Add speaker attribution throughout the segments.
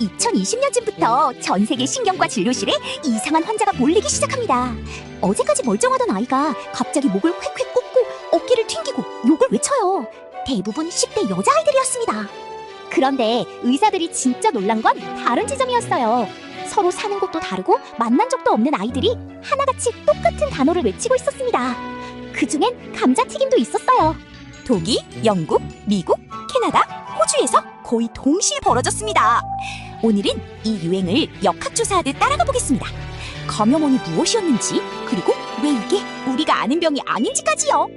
Speaker 1: 2020년쯤부터 전 세계 신경과 진료실에 이상한 환자가 몰리기 시작합니다. 어제까지 멀쩡하던 아이가 갑자기 목을 홱홱 꽂고 어깨를 튕기고 욕을 외쳐요. 대부분 10대 여자아이들이었습니다. 그런데 의사들이 진짜 놀란 건 다른 지점이었어요. 서로 사는 곳도 다르고 만난 적도 없는 아이들이 하나같이 똑같은 단어를 외치고 있었습니다. 그중엔 감자튀김도 있었어요. 독일, 영국, 미국, 캐나다, 호주에서 거의 동시에 벌어졌습니다. 오늘은 이 유행을 역학조사하듯 따라가 보겠습니다. 감염원이 무엇이었는지, 그리고 왜 이게 우리가 아는 병이 아닌지까지요.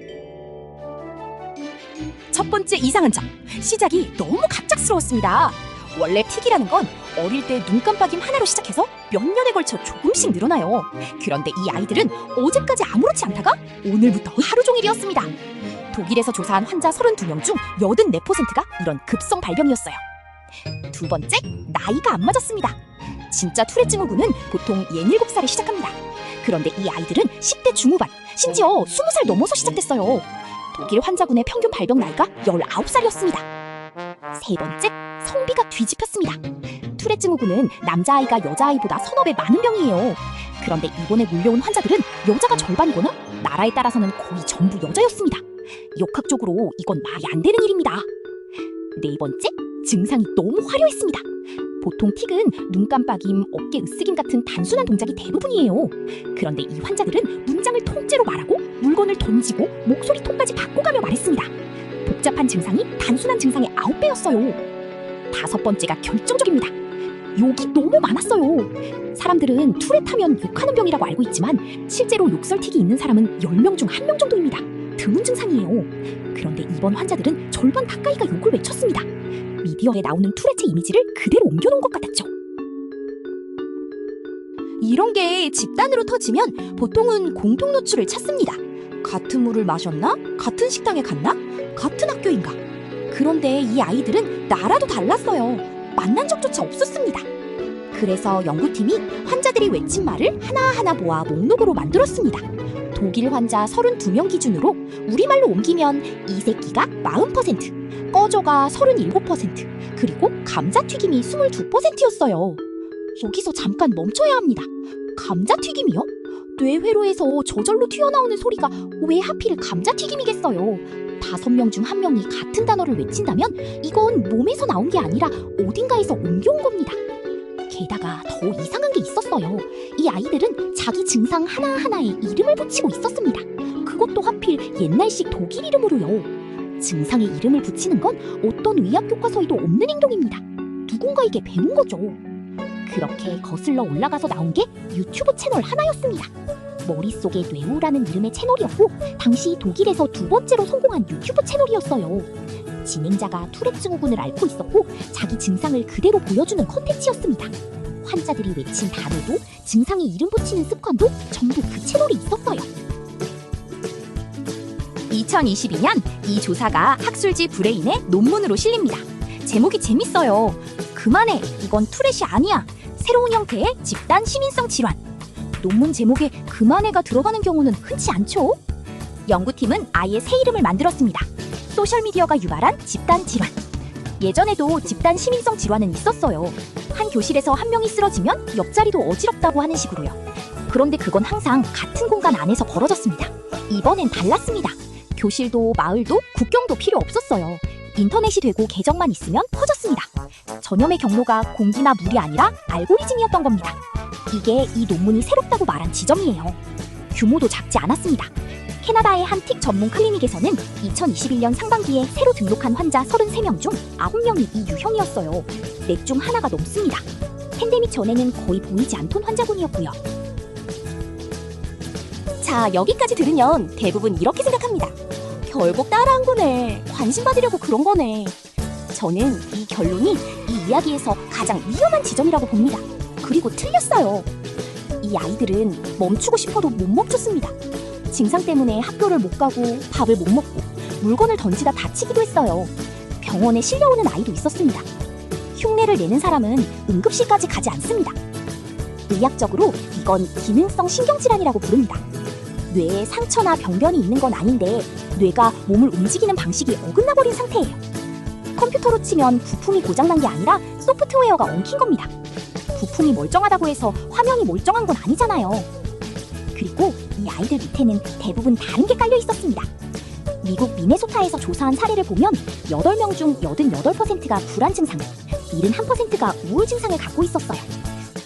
Speaker 1: 첫 번째 이상한 점, 시작이 너무 갑작스러웠습니다. 원래 틱이라는 건 어릴 때 눈 깜빡임 하나로 시작해서 몇 년에 걸쳐 조금씩 늘어나요. 그런데 이 아이들은 어제까지 아무렇지 않다가 오늘부터 하루 종일이었습니다. 독일에서 조사한 환자 32명 중 84%가 이런 급성 발병이었어요. 두 번째, 나이가 안 맞았습니다. 진짜 투렛 증후군은 보통 67살에 시작합니다. 그런데 이 아이들은 10대 중후반, 심지어 20살 넘어서 시작됐어요. 독일 환자군의 평균 발병 나이가 19살이었습니다. 세 번째, 성비가 뒤집혔습니다. 투렛 증후군은 남자아이가 여자아이보다 서너 배 많은 병이에요. 그런데 이번에 몰려온 환자들은 여자가 절반이거나 나라에 따라서는 거의 전부 여자였습니다. 역학적으로 이건 말이 안 되는 일입니다. 네 번째, 증상이 너무 화려했습니다. 보통 틱은 눈 깜빡임, 어깨 으쓱임 같은 단순한 동작이 대부분이에요. 그런데 이 환자들은 문장을 통째로 말하고 물건을 던지고 목소리 톤까지 바꿔가며 말했습니다. 복잡한 증상이 단순한 증상의 9배였어요. 다섯 번째가 결정적입니다. 욕이 너무 많았어요. 사람들은 투렛하면 욕하는 병이라고 알고 있지만 실제로 욕설틱이 있는 사람은 10명 중 1명 정도입니다. 드문 증상이에요. 그런데 이번 환자들은 절반 가까이가 욕을 외쳤습니다. 미디어에 나오는 투렛의 이미지를 그대로 옮겨놓은 것 같았죠. 이런 게 집단으로 터지면 보통은 공통 노출을 찾습니다. 같은 물을 마셨나? 같은 식당에 갔나? 같은 학교인가? 그런데 이 아이들은 나라도 달랐어요. 만난 적조차 없었습니다. 그래서 연구팀이 환자들이 외친 말을 하나하나 모아 목록으로 만들었습니다. 독일 환자 32명 기준으로 우리말로 옮기면 이 새끼가 40%, 꺼져가 37%, 그리고 감자튀김이 22%였어요. 여기서 잠깐 멈춰야 합니다. 감자튀김이요? 뇌회로에서 저절로 튀어나오는 소리가 왜 하필 감자튀김이겠어요? 5명 중 1명이 같은 단어를 외친다면 이건 몸에서 나온 게 아니라 어딘가에서 옮겨온 겁니다. 게다가 더 이상한 게 있었어요. 이 아이들은 자기 증상 하나하나에 이름을 붙이고 있었습니다. 그것도 하필 옛날식 독일 이름으로요. 증상에 이름을 붙이는 건 어떤 의학 교과서에도 없는 행동입니다. 누군가에게 배운 거죠. 그렇게 거슬러 올라가서 나온 게 유튜브 채널 하나였습니다. 머릿속에 뇌우라는 이름의 채널이었고 당시 독일에서 두 번째로 성공한 유튜브 채널이었어요. 진행자가 투렛 증후군을 앓고 있었고 자기 증상을 그대로 보여주는 콘텐츠였습니다. 환자들이 외친 단어도 증상에 이름 붙이는 습관도 전부 그 채널에 있었어요. 2022년 이 조사가 학술지 브레인에 논문으로 실립니다. 제목이 재밌어요. 그만해, 이건 투렛이 아니야. 새로운 형태의 집단 시민성 질환. 논문 제목에 그만해가 들어가는 경우는 흔치 않죠? 연구팀은 아예 새 이름을 만들었습니다. 소셜미디어가 유발한 집단 질환. 예전에도 집단 시민성 질환은 있었어요. 한 교실에서 한 명이 쓰러지면 옆자리도 어지럽다고 하는 식으로요. 그런데 그건 항상 같은 공간 안에서 벌어졌습니다. 이번엔 달랐습니다. 교실도 마을도 국경도 필요 없었어요. 인터넷이 되고 계정만 있으면 퍼졌습니다. 전염의 경로가 공기나 물이 아니라 알고리즘이었던 겁니다. 이게 이 논문이 새롭다고 말한 지점이에요. 규모도 작지 않았습니다. 캐나다의 한 틱 전문 클리닉에서는 2021년 상반기에 새로 등록한 환자 33명 중 9명이 이 유형이었어요. 넷 중 하나가 넘습니다. 팬데믹 전에는 거의 보이지 않던 환자군이었고요. 자, 여기까지 들으면 대부분 이렇게 생각합니다. 결국 따라한 거네. 관심 받으려고 그런 거네. 저는 이 결론이 이 이야기에서 가장 위험한 지점이라고 봅니다. 그리고 틀렸어요. 이 아이들은 멈추고 싶어도 못 멈췄습니다. 증상 때문에 학교를 못 가고 밥을 못 먹고 물건을 던지다 다치기도 했어요. 병원에 실려오는 아이도 있었습니다. 흉내를 내는 사람은 응급실까지 가지 않습니다. 의학적으로 이건 기능성 신경질환이라고 부릅니다. 뇌에 상처나 병변이 있는 건 아닌데 뇌가 몸을 움직이는 방식이 어긋나버린 상태예요. 컴퓨터로 치면 부품이 고장난 게 아니라 소프트웨어가 엉킨 겁니다. 부품이 멀쩡하다고 해서 화면이 멀쩡한 건 아니잖아요. 그리고 이 아이들 밑에는 대부분 다른 게 깔려 있었습니다. 미국 미네소타에서 조사한 사례를 보면 8명 중 88%가 불안 증상을, 71%가 우울 증상을 갖고 있었어요.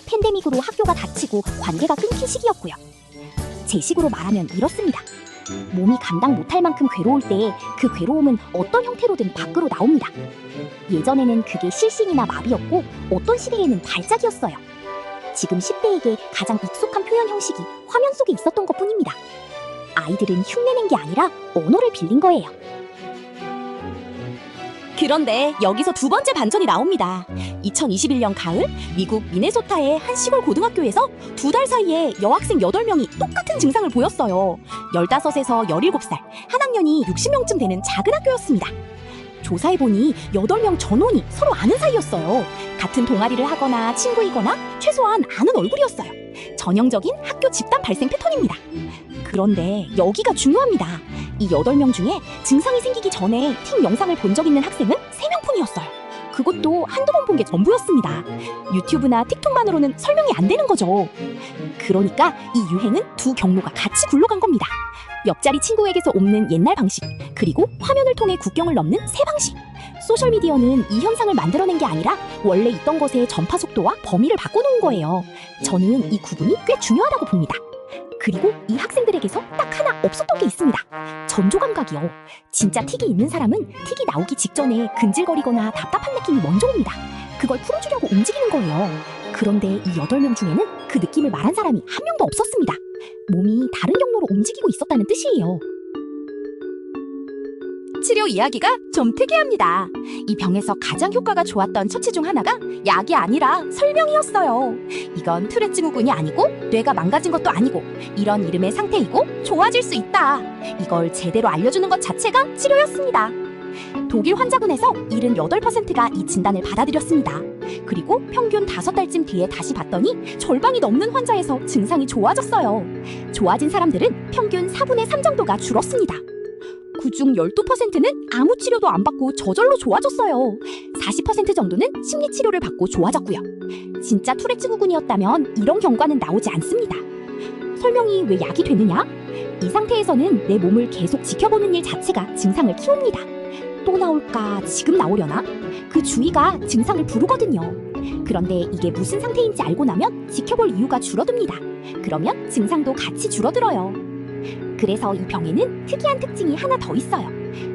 Speaker 1: 팬데믹으로 학교가 닫히고 관계가 끊긴 시기였고요. 제 식으로 말하면 이렇습니다. 몸이 감당 못할 만큼 괴로울 때 그 괴로움은 어떤 형태로든 밖으로 나옵니다. 예전에는 그게 실신이나 마비였고 어떤 시대에는 발작이었어요. 지금 10대에게 가장 익숙한 표현 형식이 화면 속에 있었던 것뿐입니다. 아이들은 흉내낸 게 아니라 언어를 빌린 거예요. 그런데 여기서 두 번째 반전이 나옵니다. 2021년 가을 미국 미네소타의 한 시골 고등학교에서 2달 사이에 여학생 8명이 똑같은 증상을 보였어요. 15에서 17살, 한 학년이 60명쯤 되는 작은 학교였습니다. 조사해보니 8명 전원이 서로 아는 사이였어요. 같은 동아리를 하거나 친구이거나 최소한 아는 얼굴이었어요. 전형적인 학교 집단 발생 패턴입니다. 그런데 여기가 중요합니다. 이 8명 중에 증상이 생기기 전에 팀 영상을 본 적 있는 학생은 3명뿐이었어요. 그것도 한두 번 본 게 전부였습니다. 유튜브나 틱톡만으로는 설명이 안 되는 거죠. 그러니까 이 유행은 두 경로가 같이 굴러간 겁니다. 옆자리 친구에게서 옮는 옛날 방식, 그리고 화면을 통해 국경을 넘는 새 방식. 소셜미디어는 이 현상을 만들어낸 게 아니라 원래 있던 것의 전파 속도와 범위를 바꿔놓은 거예요. 저는 이 구분이 꽤 중요하다고 봅니다. 그리고 이 학생들에게서 딱 하나 없었던 게 있습니다. 전조 감각이요. 진짜 틱이 있는 사람은 틱이 나오기 직전에 근질거리거나 답답한 느낌이 먼저 옵니다. 그걸 풀어주려고 움직이는 거예요. 그런데 이 8명 중에는 그 느낌을 말한 사람이 한 명도 없었습니다. 몸이 다른 경로로 움직이고 있었다는 뜻이에요. 치료 이야기가 좀 특이합니다. 이 병에서 가장 효과가 좋았던 처치 중 하나가 약이 아니라 설명이었어요. 이건 투렛 증후군이 아니고 뇌가 망가진 것도 아니고 이런 이름의 상태이고 좋아질 수 있다. 이걸 제대로 알려주는 것 자체가 치료였습니다. 독일 환자군에서 78%가 이 진단을 받아들였습니다. 그리고 평균 5달쯤 뒤에 다시 봤더니 절반이 넘는 환자에서 증상이 좋아졌어요. 좋아진 사람들은 평균 4분의 3 정도가 줄었습니다. 그중 12%는 아무 치료도 안 받고 저절로 좋아졌어요. 40% 정도는 심리치료를 받고 좋아졌고요. 진짜 투렛 증후군이었다면 이런 경과는 나오지 않습니다. 설명이 왜 약이 되느냐? 이 상태에서는 내 몸을 계속 지켜보는 일 자체가 증상을 키웁니다. 또 나올까? 지금 나오려나? 그 주의가 증상을 부르거든요. 그런데 이게 무슨 상태인지 알고 나면 지켜볼 이유가 줄어듭니다. 그러면 증상도 같이 줄어들어요. 그래서 이 병에는 특이한 특징이 하나 더 있어요.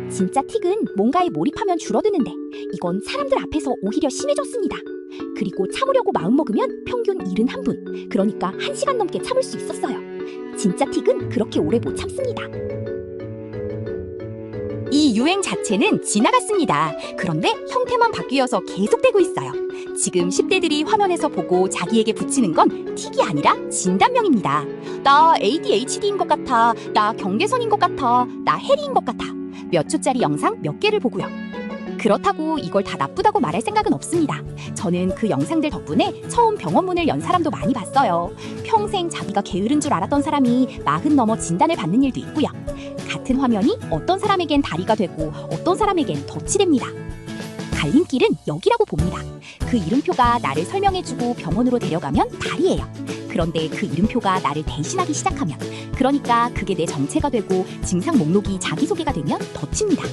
Speaker 1: 진짜 틱은 뭔가에 몰입하면 줄어드는데 이건 사람들 앞에서 오히려 심해졌습니다. 그리고 참으려고 마음먹으면 평균 71분, 그러니까 1시간 넘게 참을 수 있었어요. 진짜 틱은 그렇게 오래 못 참습니다. 이 유행 자체는 지나갔습니다. 그런데 형태만 바뀌어서 계속되고 있어요. 지금 10대들이 화면에서 보고 자기에게 붙이는 건 틱이 아니라 진단명입니다. 나 ADHD인 것 같아, 나 경계선인 것 같아, 나 해리인 것 같아. 몇 초짜리 영상 몇 개를 보고요. 그렇다고 이걸 다 나쁘다고 말할 생각은 없습니다. 저는 그 영상들 덕분에 처음 병원문을 연 사람도 많이 봤어요. 평생 자기가 게으른 줄 알았던 사람이 40 넘어 진단을 받는 일도 있고요. 같은 화면이 어떤 사람에겐 다리가 되고 어떤 사람에겐 덫이 됩니다. 갈림길은 여기라고 봅니다. 그 이름표가 나를 설명해주고 병원으로 데려가면 다리예요. 그런데 그 이름표가 나를 대신하기 시작하면, 그러니까 그게 내 정체가 되고 증상 목록이 자기소개가 되면 덫입니다.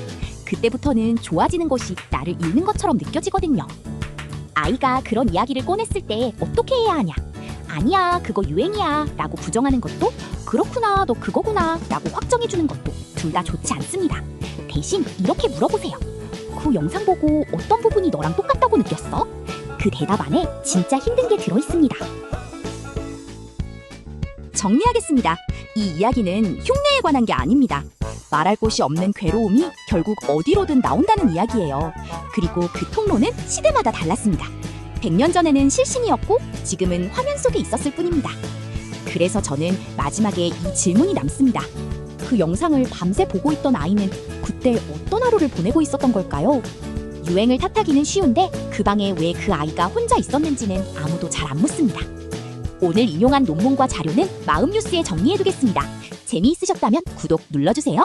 Speaker 1: 그때부터는 좋아지는 것이 나를 잃는 것처럼 느껴지거든요. 아이가 그런 이야기를 꺼냈을 때 어떻게 해야 하냐? 아니야, 그거 유행이야 라고 부정하는 것도, 그렇구나, 너 그거구나 라고 확정해주는 것도 둘 다 좋지 않습니다. 대신 이렇게 물어보세요. 그 영상 보고 어떤 부분이 너랑 똑같다고 느꼈어? 그 대답 안에 진짜 힘든 게 들어있습니다. 정리하겠습니다. 이 이야기는 흉내에 관한 게 아닙니다. 말할 곳이 없는 괴로움이 결국 어디로든 나온다는 이야기예요. 그리고 그 통로는 시대마다 달랐습니다. 100년 전에는 실신이었고 지금은 화면 속에 있었을 뿐입니다. 그래서 저는 마지막에 이 질문이 남습니다. 그 영상을 밤새 보고 있던 아이는 그때 어떤 하루를 보내고 있었던 걸까요? 유행을 탓하기는 쉬운데 그 방에 왜 그 아이가 혼자 있었는지는 아무도 잘 안 묻습니다. 오늘 인용한 논문과 자료는 마음뉴스에 정리해두겠습니다. 재미있으셨다면 구독 눌러주세요.